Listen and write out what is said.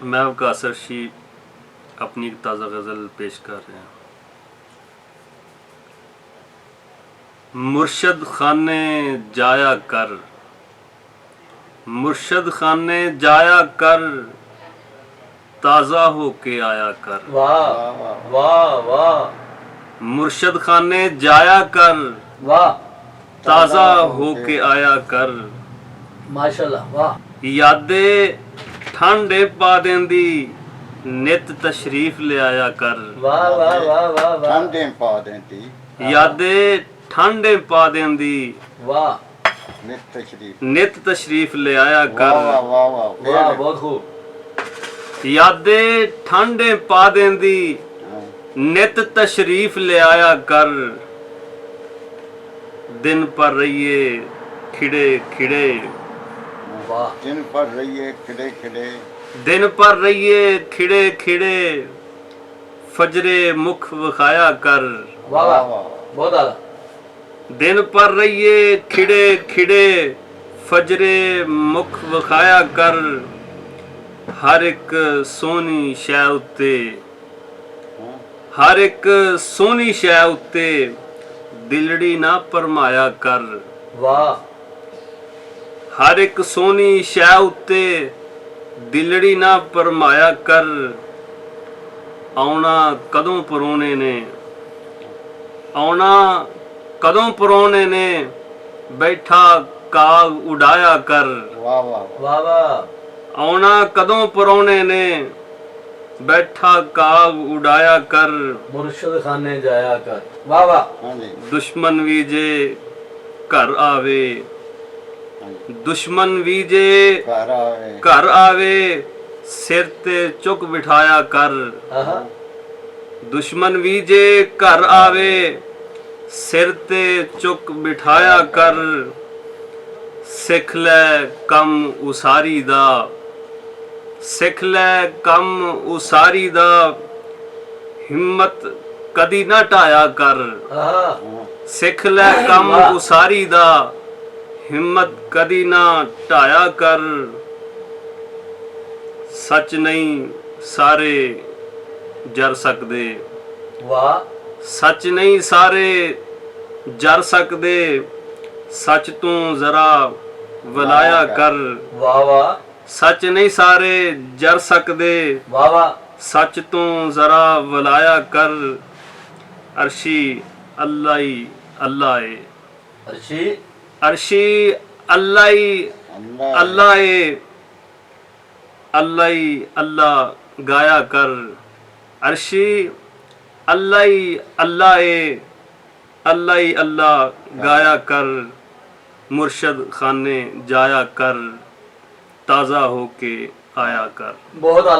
मैं आपका असर शी अपनी एक ताज़ा गज़ल पेश कर रहे हैं। मुर्शद खाने जाया कर, मुर्शद खाने जाया कर, ताज़ा हो के आया कर। वाह वाह वाह। मुर्शद खाने जाया कर, वाह। ताज़ा हो के आया कर। माशाल्लाह। वाह। यादे ठंडे पा देंदी, नित तशरीफ ले आया कर। वाह वाह वाह वाह वाह। ठंडे पा देंदी, यादे ठंडे पा देंदी, वाह। नित तशरीफ ले आया कर। वाह वाह वाह वाह बहुत खूब। यादे ठंडे पा देंदी, नित तशरीफ ले आया कर। दिन पर रहिए खिड़े खिड़े, वाह। दिन पर रहिए खिड़े खिड़े, दिन पर रहिए खिड़े खिड़े, फजरे मुख विखाया कर। वाह वाह बहुत आला। दिन पर रहिए खिड़े खिड़े, फजरे मुख विखाया कर। हर एक सोनी शै उत्ते, हर एक सोनी शै उत्ते, दिलड़ी ना परमाया कर। वाह। हर एक सोनी शै उत्ते, दिलड़ी ना परमाया कर। आउणा कदों परोने ने, आउणा कदों परोने ने, बैठा काग उड़ाया कर। वाह वाह वाह वाह। आउणा कदों परोने ने, बैठा काग उड़ाया कर। मुर्शद खाने जाया कर। वाह वाह। हाँ जी, दुश्मन भी जे घर आवे, हाँ जी। दुश्मन भी जे घर आवे, घर आवे, सिर ते चुक बिठाया कर। आहा। दुश्मन भी जे घर आवे, सिर ते चुक बिठाया कर। सिख लै कम उसारी दा, सिख लै कम उसारी दा, हिम्मत कदी ना ढाया कर। आहा। सिख लै कम उसारी दा, हिम्मत कदी ना ढाया कर। सच नहीं सारे जर सकदे, वाह। सच नहीं सारे जर सकदे, सच तू जरा वलाया कर। वाह वाह। सच नहीं सारे जर सकदे, वाह वाह। सच तू जरा वलाया कर। अर्शी अल्लाह ही अल्लाह है, अर्शी अर्शी अल्लाह ही अल्लाह अल्लाह है, अल्लाह ही अल्लाह गाया कर। अर्शी अल्लाह ही अल्लाह है, अल्लाह ही अल्लाह गाया कर। मुर्शद खाने जाया कर, ताज़ा होके आया कर। बहुत आला।